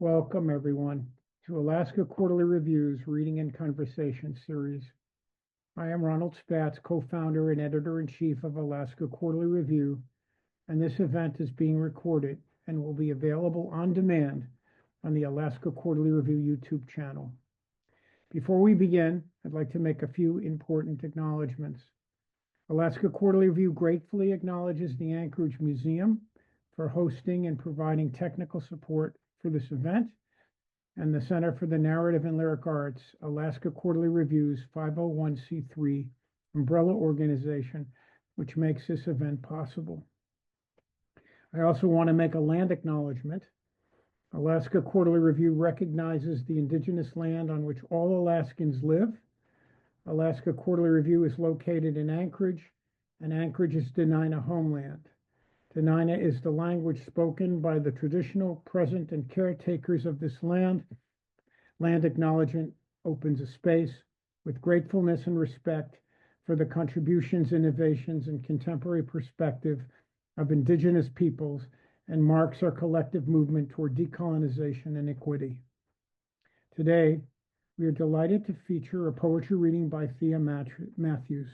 Welcome, everyone, to Alaska Quarterly Review's Reading and Conversation series. I am Ronald Spatz, co-founder and editor-in-chief of Alaska Quarterly Review, and this event is being recorded and will be available on demand on the Alaska Quarterly Review YouTube channel. Before we begin, I'd like to make a few important acknowledgments. Alaska Quarterly Review gratefully acknowledges the Anchorage Museum for hosting and providing technical support for this event, and the Center for the Narrative and Lyric Arts, Alaska Quarterly Review's 501c3 umbrella organization, which makes this event possible. I also want to make a land acknowledgement. Alaska Quarterly Review recognizes the indigenous land on which all Alaskans live. Alaska Quarterly Review is located in Anchorage, and Anchorage is Dena'ina homeland. Dena'ina is the language spoken by the traditional, present, and caretakers of this land. Land acknowledgement opens a space with gratefulness and respect for the contributions, innovations, and contemporary perspective of Indigenous peoples and marks our collective movement toward decolonization and equity. Today, we are delighted to feature a poetry reading by Thea Matthews.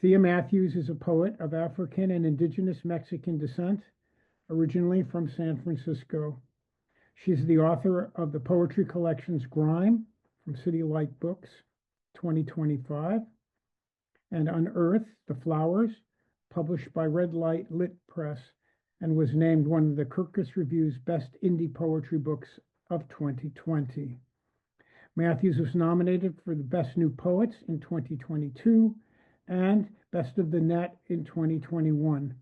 Thea Matthews is a poet of African and Indigenous Mexican descent, originally from San Francisco. She's the author of the poetry collections GRIME from City Light Books, 2025, and Unearth, The Flowers, published by Red Light Lit Press, and was named one of the Kirkus Review's best indie poetry books of 2020. Matthews was nominated for the Best New Poets in 2022, and Best of the Net in 2021.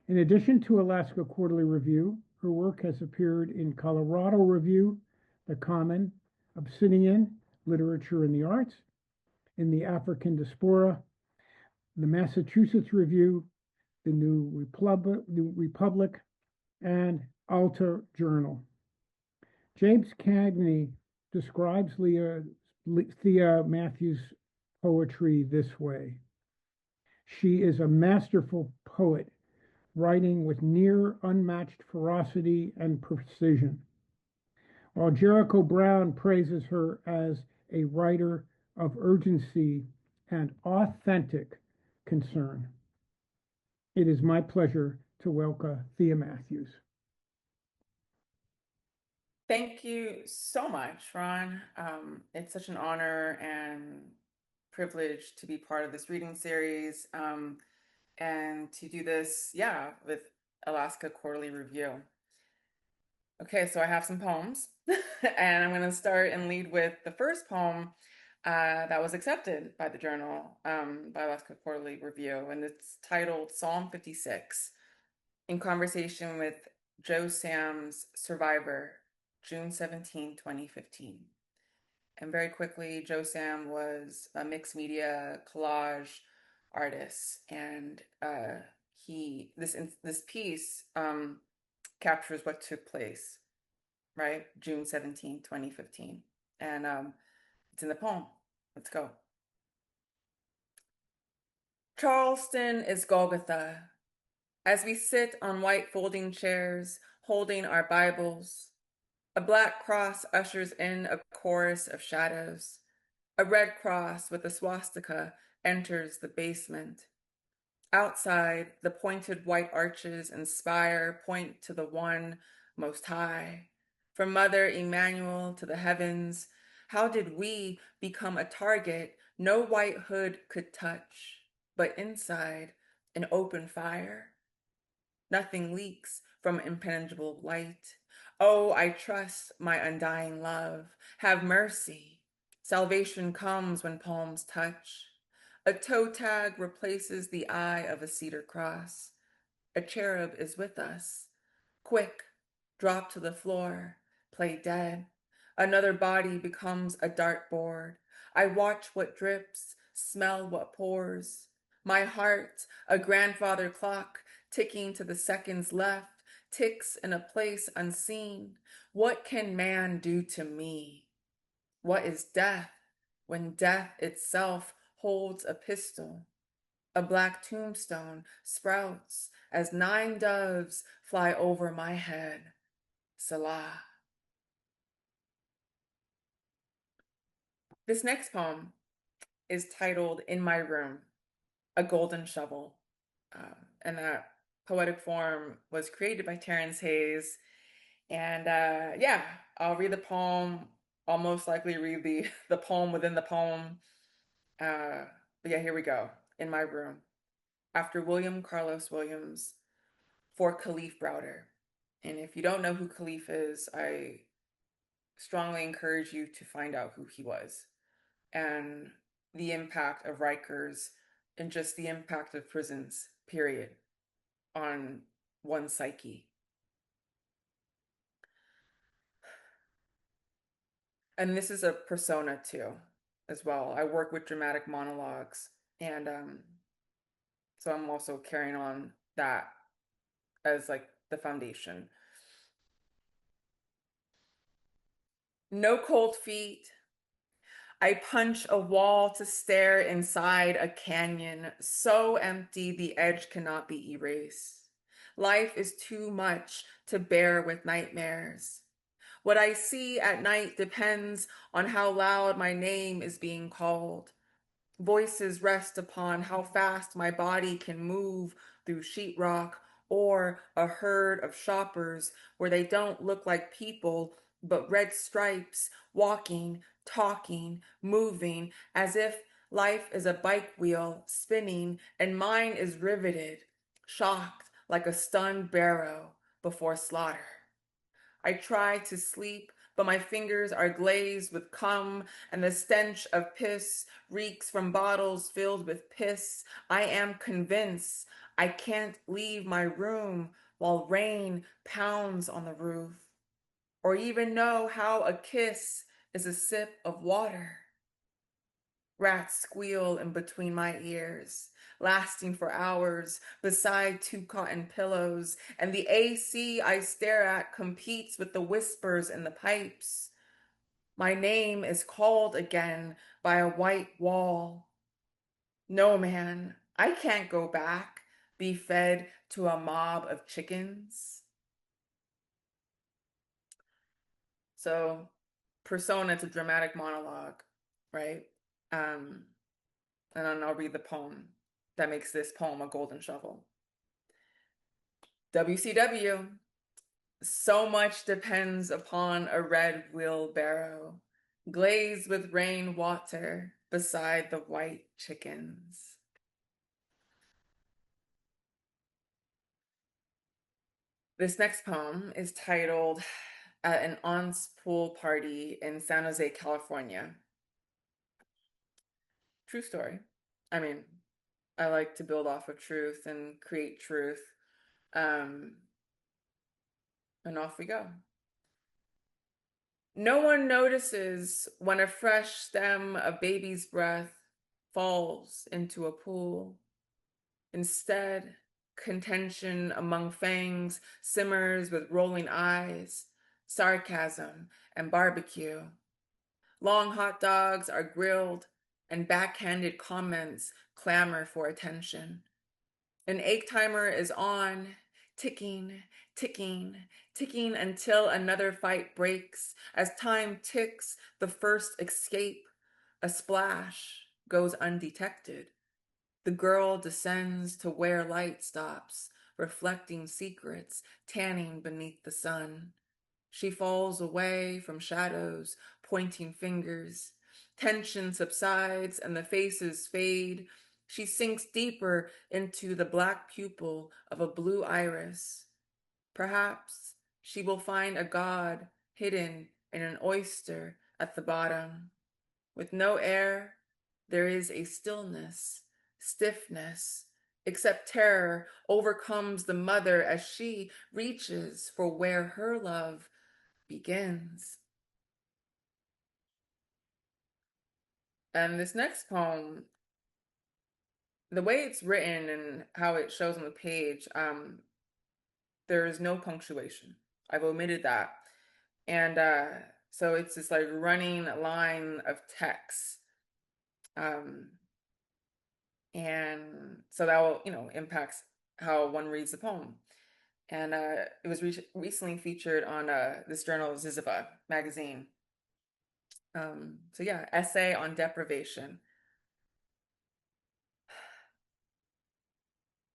In addition to Alaska Quarterly Review, her work has appeared in Colorado Review, The Common, Obsidian, Literature and the Arts, in the African Diaspora, the Massachusetts Review, the New Republic, and Alta Journal. James Cagney describes Thea Matthews' poetry this way. She is a masterful poet, writing with near-unmatched ferocity and precision. While Jericho Brown praises her as a writer of urgency and authentic concern. It is my pleasure to welcome Thea Matthews. Thank you so much, Ron. It's such an honor and privilege to be part of this reading series and to do this, with Alaska Quarterly Review. Okay, so I have some poems and I'm going to start and lead with the first poem that was accepted by the journal, by Alaska Quarterly Review, and it's titled Psalm 56, in conversation with Joe Sam's Survivor, June 17, 2015. And very quickly, Joe Sam was a mixed media collage artist, and this piece captures what took place, right? June 17, 2015. And it's in the poem. Let's go. Charleston is Golgotha. As we sit on white folding chairs, holding our Bibles, a black cross ushers in a chorus of shadows. A red cross with a swastika enters the basement. Outside, the pointed white arches and spire point to the one most high. From Mother Emmanuel to the heavens, how did we become a target no white hood could touch, but inside, an open fire? Nothing leaks from impenetrable light. Oh, I trust my undying love. Have mercy. Salvation comes when palms touch. A toe tag replaces the eye of a cedar cross. A cherub is with us. Quick, drop to the floor, play dead. Another body becomes a dartboard. I watch what drips, smell what pours. My heart, a grandfather clock, ticking to the seconds left, ticks in a place unseen. What can man do to me? What is death when death itself holds a pistol? A black tombstone sprouts as 9 doves fly over my head. Salah. This next poem is titled In My Room, A Golden Shovel. And that poetic form was created by Terrence Hayes. And yeah, I'll read the poem. I'll most likely read the poem within the poem. But yeah, here we go. In My Room. After William Carlos Williams, for Khalif Browder. And if you don't know who Khalif is, I strongly encourage you to find out who he was and the impact of Rikers and just the impact of prisons, period, on one's psyche. And this is a persona too, as well. I work with dramatic monologues, and so I'm also carrying on that as like the foundation. No cold feet. I punch a wall to stare inside a canyon so empty the edge cannot be erased. Life is too much to bear with nightmares. What I see at night depends on how loud my name is being called. Voices rest upon how fast my body can move through sheetrock or a herd of shoppers where they don't look like people but red stripes, walking, talking, moving, as if life is a bike wheel spinning and mine is riveted, shocked like a stunned barrow before slaughter. I try to sleep, but my fingers are glazed with cum, and the stench of piss reeks from bottles filled with piss. I am convinced I can't leave my room while rain pounds on the roof, or even know how a kiss is a sip of water. Rats squeal in between my ears, lasting for hours beside two cotton pillows, and the AC I stare at competes with the whispers in the pipes. My name is called again by a white wall. No, man, I can't go back, be fed to a mob of chickens. So, persona to dramatic monologue, right? Um, and then I'll read the poem that makes this poem a golden shovel. WCW. So much depends upon a red wheelbarrow, glazed with rain water beside the white chickens. This next poem is titled At an Aunt's Pool Party in San Jose, California. True story. I mean, I like to build off of truth and create truth. And off we go. No one notices when a fresh stem of baby's breath falls into a pool. Instead, contention among fangs simmers with rolling eyes, sarcasm, and barbecue. Long hot dogs are grilled, and backhanded comments clamor for attention. An egg timer is on, ticking, ticking, ticking until another fight breaks. As time ticks, the first escape, a splash, goes undetected. The girl descends to where light stops, reflecting secrets, tanning beneath the sun. She falls away from shadows, pointing fingers. Tension subsides and the faces fade. She sinks deeper into the black pupil of a blue iris. Perhaps she will find a god hidden in an oyster at the bottom. With no air, there is a stillness, stiffness, except terror overcomes the mother as she reaches for where her love begins. And this next poem, the way it's written and how it shows on the page, there is no punctuation. I've omitted that. And so it's this like running line of text. And so that will, impacts how one reads the poem. And it was recently featured on this journal, Ziziva magazine. So yeah, essay on deprivation.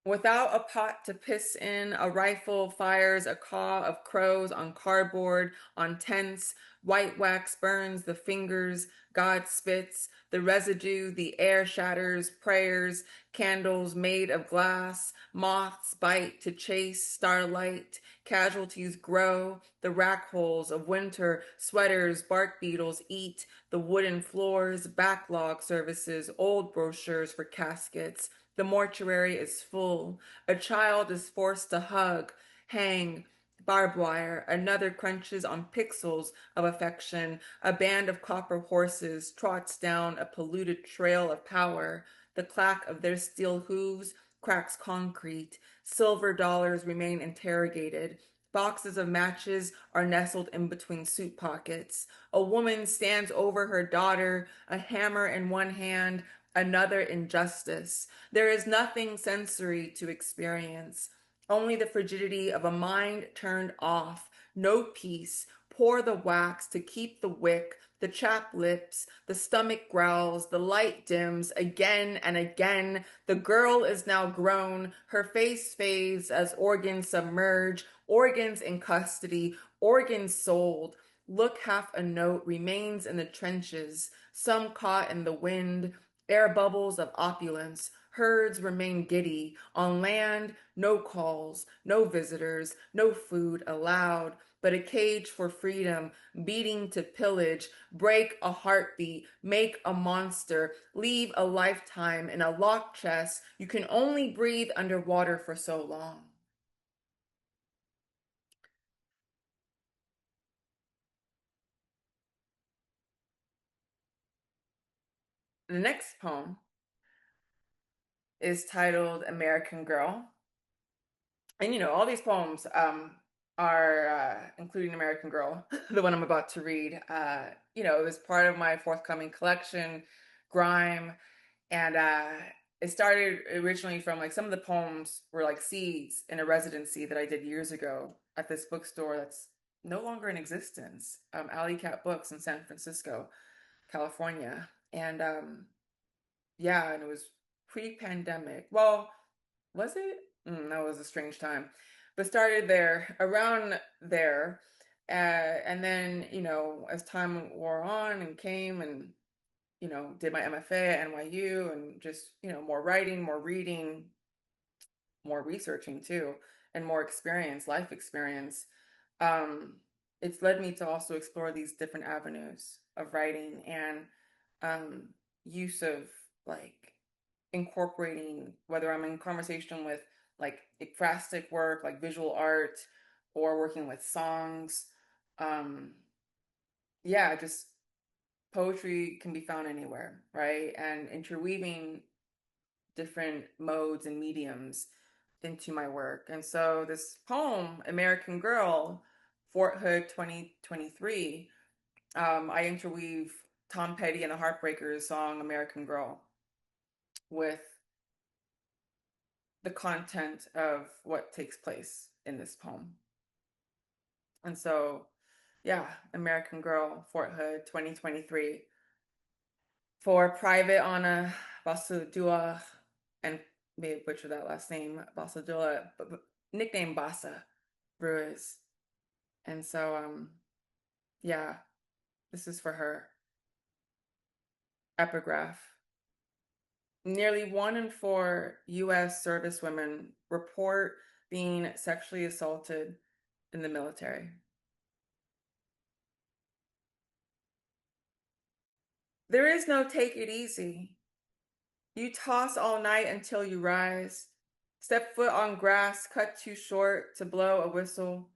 Without a pot to piss in, a rifle fires a caw of crows on cardboard, on tents. White wax burns the fingers, God spits, the residue, the air shatters, prayers, candles made of glass, moths bite to chase starlight, casualties grow, the rack holes of winter, sweaters, bark beetles eat, the wooden floors, backlog services, old brochures for caskets. The mortuary is full. A child is forced to hug, hang, barbed wire. Another crunches on pixels of affection. A band of copper horses trots down a polluted trail of power. The clack of their steel hooves cracks concrete. Silver dollars remain interrogated. Boxes of matches are nestled in between suit pockets. A woman stands over her daughter, a hammer in one hand, another injustice. There is nothing sensory to experience, only the frigidity of a mind turned off. No peace. Pour the wax to keep the wick, the chapped lips, the stomach growls, the light dims again and again. The girl is now grown. Her face fades as organs submerge, organs in custody, organs sold. Look, half a note remains in the trenches, some caught in the wind, air bubbles of opulence. Herds remain giddy. On land, no calls, no visitors, no food allowed, but a cage for freedom, beating to pillage, break a heartbeat, make a monster, leave a lifetime in a locked chest. You can only breathe underwater for so long. The next poem is titled American Girl. And all these poems are including American Girl, the one I'm about to read. It was part of my forthcoming collection, GRIME, and it started originally from like some of the poems were like seeds in a residency that I did years ago at this bookstore that's no longer in existence, Alley Cat Books in San Francisco, California, and yeah, and it was pre-pandemic. Well, was it? That was a strange time. But started there, around there. And then, as time wore on and came and, did my MFA at NYU and just, more writing, more reading, more researching too, and more experience, life experience. Um, it's led me to also explore these different avenues of writing and use of like incorporating whether I'm in conversation with like ekphrastic work, like visual art, or working with songs. Um, yeah, just poetry can be found anywhere, right? And interweaving different modes and mediums into my work. And so this poem, American Girl, Fort Hood 2023, I interweave Tom Petty and the Heartbreakers' song American Girl with the content of what takes place in this poem. And so, yeah, American Girl, Fort Hood 2023. For Private Anna Basudua, and maybe butcher that last name, Basudua, but nickname Basa Ruiz. And so, yeah, this is for her. Epigraph. Nearly 1 in 4 U.S. servicewomen report being sexually assaulted in the military. There is no take it easy. You toss all night until you rise. Step foot on grass cut too short to blow a whistle.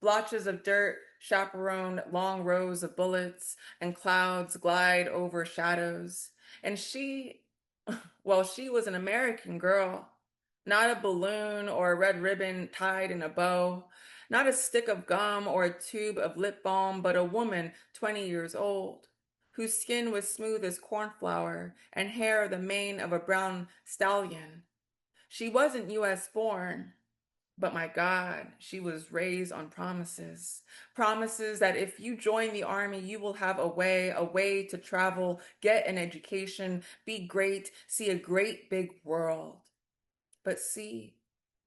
Blotches of dirt chaperone long rows of bullets, and clouds glide over shadows. And she was an American girl, not a balloon or a red ribbon tied in a bow, not a stick of gum or a tube of lip balm, but a woman 20 years old, whose skin was smooth as cornflower and hair the mane of a brown stallion. She wasn't U.S. born. But my God, she was raised on promises. Promises that if you join the army, you will have a way to travel, get an education, be great, see a great big world. But see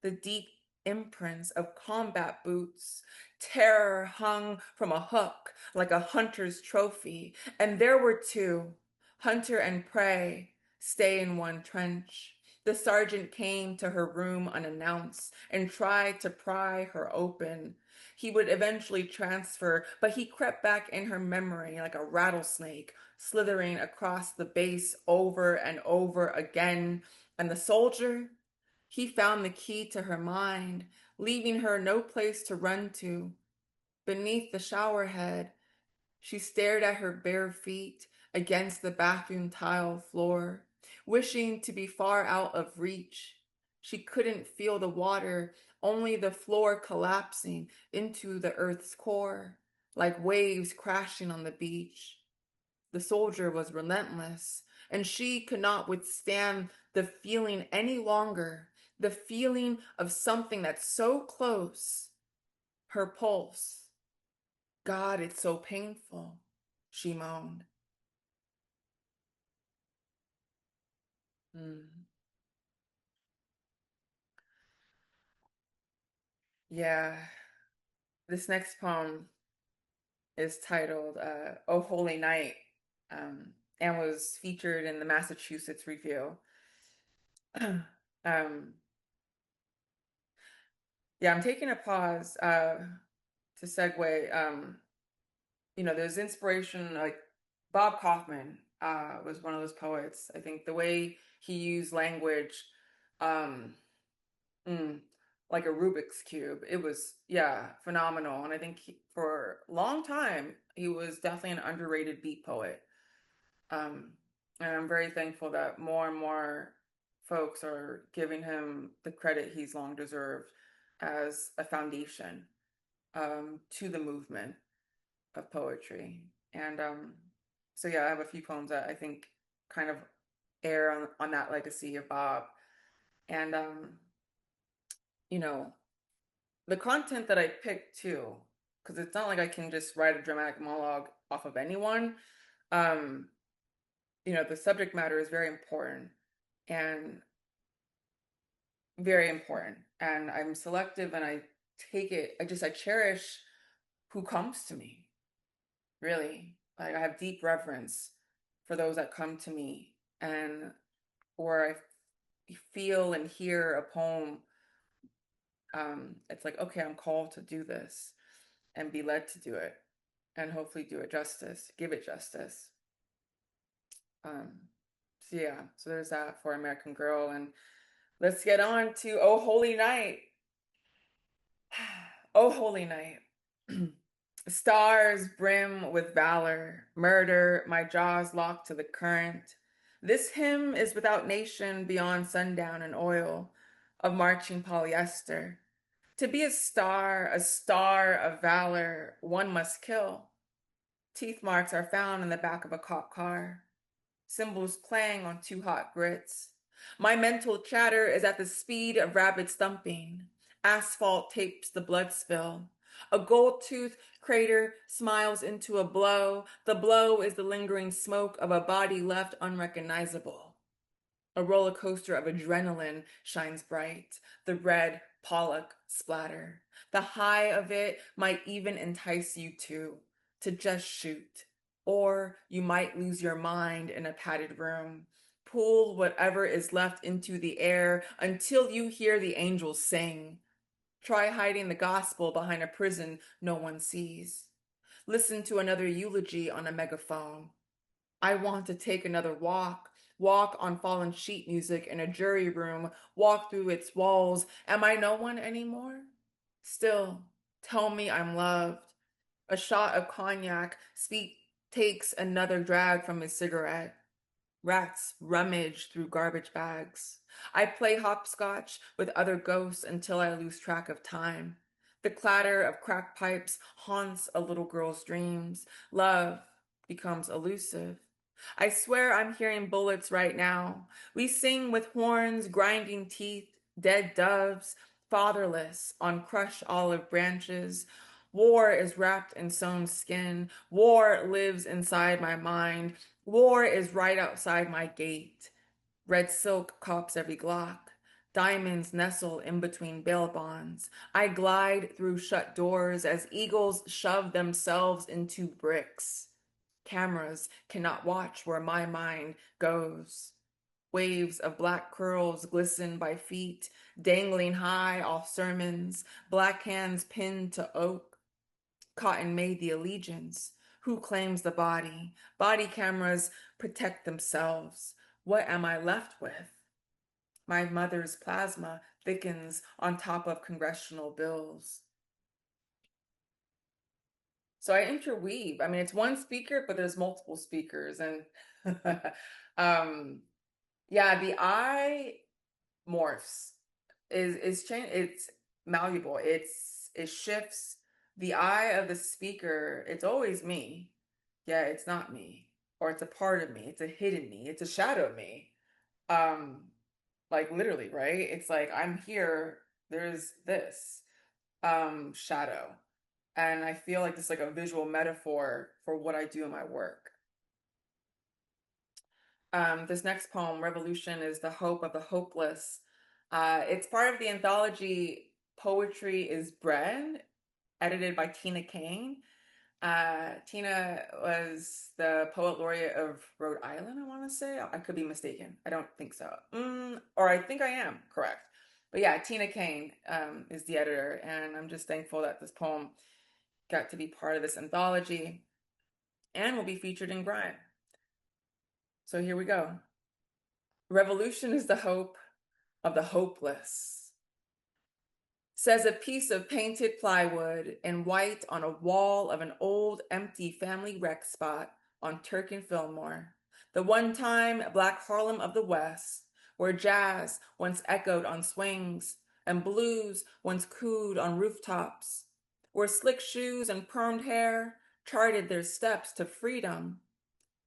the deep imprints of combat boots. Terror hung from a hook like a hunter's trophy. And there were two, hunter and prey, stay in one trench. The sergeant came to her room unannounced and tried to pry her open. He would eventually transfer, but he crept back in her memory like a rattlesnake, slithering across the base over and over again. And the soldier, he found the key to her mind, leaving her no place to run to. Beneath the shower head, she stared at her bare feet against the bathroom tile floor, wishing to be far out of reach. She couldn't feel the water, only the floor collapsing into the earth's core, like waves crashing on the beach. The soldier was relentless, and she could not withstand the feeling any longer, the feeling of something that's so close. Her pulse. God, it's so painful, she moaned. Mm. Yeah, this next poem is titled "Oh Holy Night," and was featured in the Massachusetts Review. um, yeah, I'm taking a pause to segue. There's inspiration, like Bob Kaufman was one of those poets. I think the way he used language, um, mm, like a Rubik's Cube, it was, yeah, phenomenal. And I think for a long time, he was definitely an underrated beat poet. Um, and I'm very thankful that more and more folks are giving him the credit he's long deserved as a foundation to the movement of poetry. And so yeah, I have a few poems that I think kind of air on that legacy of Bob. And you know, the content that I picked too, because it's not like I can just write a dramatic monologue off of anyone. Um, the subject matter is very important and very important. And I'm selective and I take it, I cherish who comes to me, really. Like I have deep reverence for those that come to me, and or I feel and hear a poem, it's like, okay, I'm called to do this and be led to do it and hopefully do it justice, give it justice. Um, so yeah, so there's that for American Girl. And let's get on to Oh Holy Night. Oh Holy Night. Stars brim with valor, murder, my jaws locked to the current. This hymn is without nation beyond sundown and oil of marching polyester. To be a star of valor, one must kill. Teeth marks are found in the back of a cop car. Cymbals clang on two hot grits. My mental chatter is at the speed of rapid thumping. Asphalt tapes the blood spill. A gold tooth crater smiles into a blow. The blow is the lingering smoke of a body left unrecognizable. A roller coaster of adrenaline shines bright, the red Pollock splatter. The high of it might even entice you to just shoot. Or you might lose your mind in a padded room. Pull whatever is left into the air until you hear the angels sing. Try hiding the gospel behind a prison no one sees. Listen to another eulogy on a megaphone. I want to take another walk on fallen sheet music in a jury room, walk through its walls. Am I no one anymore? Still, tell me I'm loved. A shot of cognac, Speak takes another drag from his cigarette. Rats rummage through garbage bags. I play hopscotch with other ghosts until I lose track of time. The clatter of crack pipes haunts a little girl's dreams. Love becomes elusive. I swear I'm hearing bullets right now. We sing with horns, grinding teeth, dead doves, fatherless on crushed olive branches. War is wrapped in sewn skin. War lives inside my mind. War is right outside my gate. Red silk cops every Glock. Diamonds nestle in between bail bonds. I glide through shut doors as eagles shove themselves into bricks. Cameras cannot watch where my mind goes. Waves of black curls glisten by feet, dangling high off sermons, black hands pinned to oak. Cotton made the allegiance. Who claims the body? Body cameras protect themselves. What am I left with? My mother's plasma thickens on top of congressional bills. So I interweave. I mean, it's one speaker, but there's multiple speakers. And yeah, the eye morphs, is change. It's malleable. It shifts. The eye of the speaker, it's always me. Yeah, it's not me. Or it's a part of me. It's a hidden me. It's a shadow of me. Like literally, right? It's like I'm here, there's this shadow. And I feel like this is like a visual metaphor for what I do in my work. This next poem, Revolution, is the hope of the hopeless. It's part of the anthology Poetry is Bread, edited by Tina Kane. Tina was the poet laureate of Rhode Island, I want to say. I could be mistaken. I don't think so. Or I think I am correct. But yeah, Tina Kane is the editor, and I'm just thankful that this poem got to be part of this anthology and will be featured in GRIME. So here we go. Revolution is the hope of the hopeless. Says a piece of painted plywood in white on a wall of an old empty family rec spot on Turk and Fillmore, the one-time Black Harlem of the West, where jazz once echoed on swings and blues once cooed on rooftops, where slick shoes and permed hair charted their steps to freedom.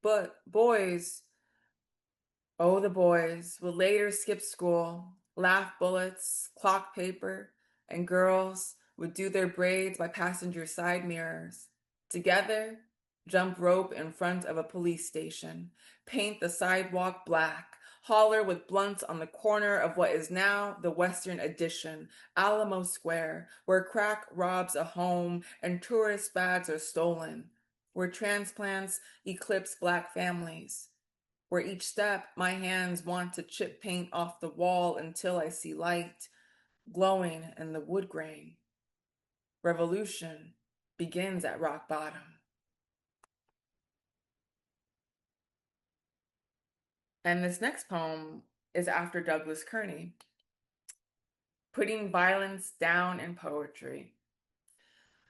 But boys, oh, the boys will later skip school, laugh bullets, clock paper, and girls would do their braids by passenger side mirrors. Together, jump rope in front of a police station, paint the sidewalk black, holler with blunts on the corner of what is now the Western Addition, Alamo Square, where crack robs a home and tourist bags are stolen, where transplants eclipse Black families, where each step my hands want to chip paint off the wall until I see light glowing in the wood grain. Revolution begins at rock bottom. And this next poem is after Douglas Kearney, Putting Violence Down in Poetry.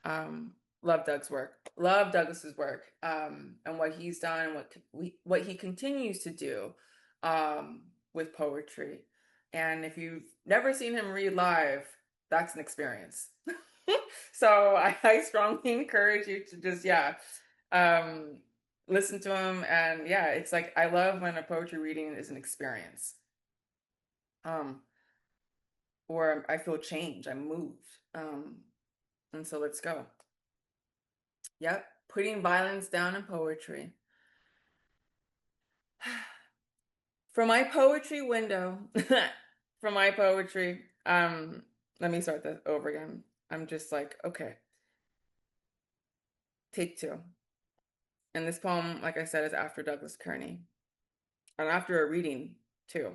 Love Doug's work. Love Douglas's work, and what he's done, and what he continues to do with poetry. And if you've never seen him read live, that's an experience. So I strongly encourage you to just listen to him. And yeah, it's like I love when a poetry reading is an experience. Or I feel change, I'm moved. And so let's go. Yep, Putting Violence Down in Poetry. From my poetry window, from my poetry, let me start that over again. I'm just like, okay. Take two. And this poem, like I said, is after Douglas Kearney. And after a reading, too.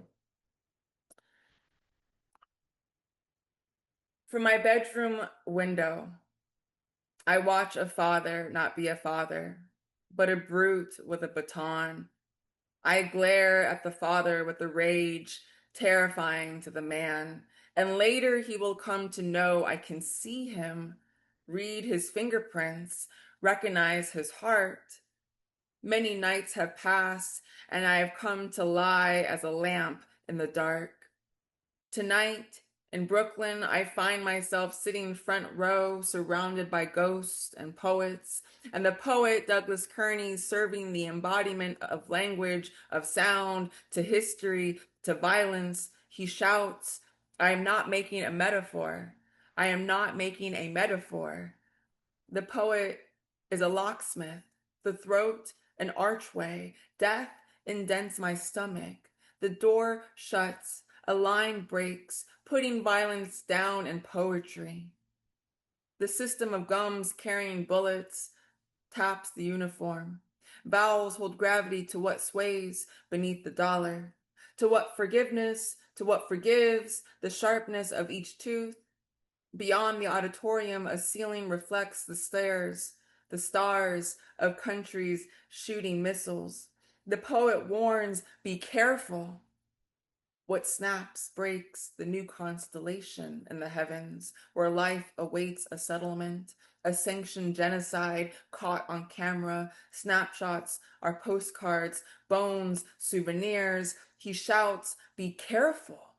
From my bedroom window, I watch a father not be a father, but a brute with a baton. I glare at the father with a rage terrifying to the man, and later he will come to know I can see him, read his fingerprints, recognize his heart. Many nights have passed, and I have come to lie as a lamp in the dark. Tonight, in Brooklyn, I find myself sitting front row, surrounded by ghosts and poets, and the poet Douglas Kearney serving the embodiment of language, of sound, to history, to violence. He shouts, I am not making a metaphor. I am not making a metaphor. The poet is a locksmith, the throat an archway, death indents my stomach. The door shuts, a line breaks, putting violence down in poetry. The system of gums carrying bullets taps the uniform. Vowels hold gravity to what sways beneath the dollar, to what forgiveness, to what forgives, the sharpness of each tooth. Beyond the auditorium, a ceiling reflects the stars of countries shooting missiles. The poet warns, be careful. What snaps breaks the new constellation in the heavens, where life awaits a settlement, a sanctioned genocide caught on camera. Snapshots are postcards, bones, souvenirs. He shouts, be careful.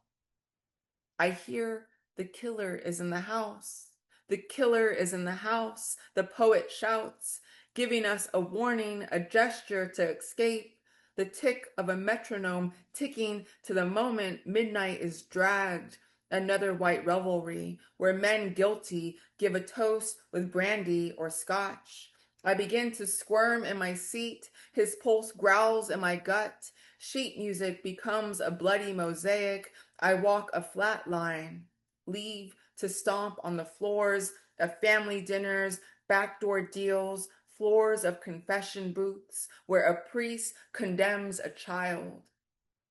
I hear the killer is in the house. The killer is in the house. The poet shouts, giving us a warning, a gesture to escape. The tick of a metronome ticking to the moment midnight is dragged. Another white revelry where men guilty give a toast with brandy or scotch. I begin to squirm in my seat. His pulse growls in my gut. Sheet music becomes a bloody mosaic. I walk a flat line, leave to stomp on the floors of family dinners, backdoor deals, floors of confession booths where a priest condemns a child.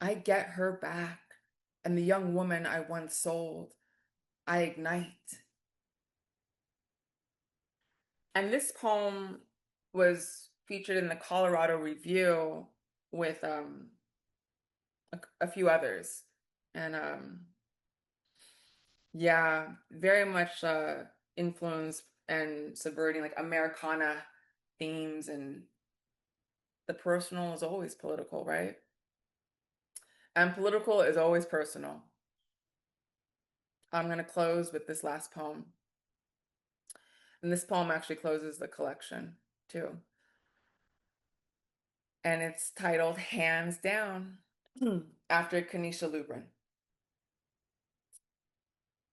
I get her back, and the young woman I once sold. I ignite. And this poem was featured in the Colorado Review with a few others. And yeah, very much influenced and subverting like Americana themes, and the personal is always political, right? And political is always personal. I'm going to close with this last poem. And this poem actually closes the collection too. And it's titled Hands Down, after Kanisha Lubrin.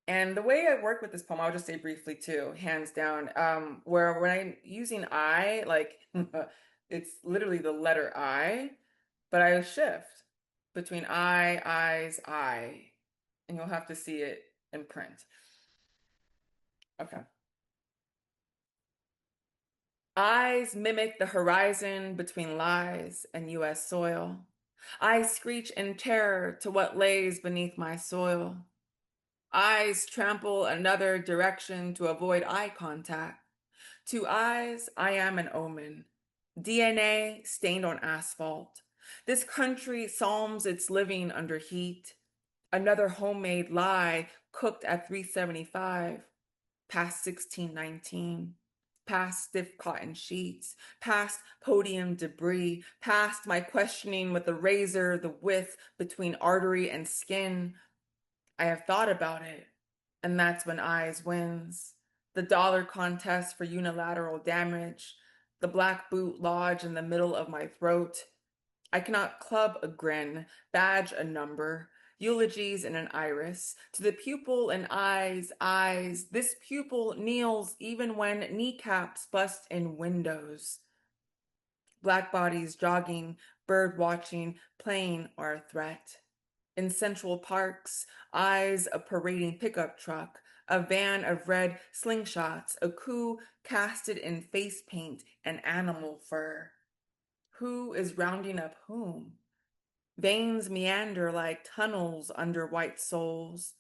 And the way I work with this poem, I'll just say briefly too, hands down, where when I'm using I, like it's literally the letter I, but I shift between I, eyes, I, and you'll have to see it in print. Okay. Eyes mimic the horizon between lies and US soil. I screech in terror to what lays beneath my soil. Eyes trample another direction to avoid eye contact. To eyes, I am an omen. DNA stained on asphalt. This country psalms its living under heat. Another homemade lie cooked at 375. Past 1619. Past stiff cotton sheets. Past podium debris. Past my questioning with the razor, the width between artery and skin. I have thought about it, and that's when eyes wins. The dollar contest for unilateral damage, the black boot lodge in the middle of my throat. I cannot club a grin, badge a number, eulogies in an iris. To the pupil and eyes, this pupil kneels even when kneecaps bust in windows. Black bodies jogging, bird watching, playing are a threat. In Central Parks, eyes a parading pickup truck, a van of red slingshots, a coup casted in face paint and animal fur. Who is rounding up whom? Veins meander like tunnels under white souls.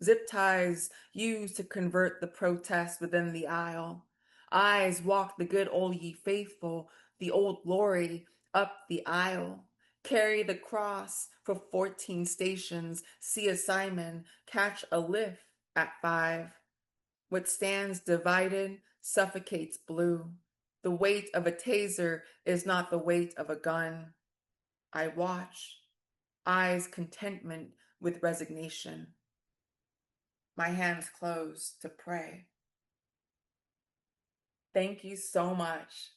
Zip ties used to convert the protest within the aisle. Eyes walk the good old ye faithful, the old glory, up the aisle. Carry the cross for 14 stations, see a Simon, catch a lift at 5. What stands divided suffocates blue. The weight of a taser is not the weight of a gun. I watch, eyes contentment with resignation. My hands close to pray. Thank you so much.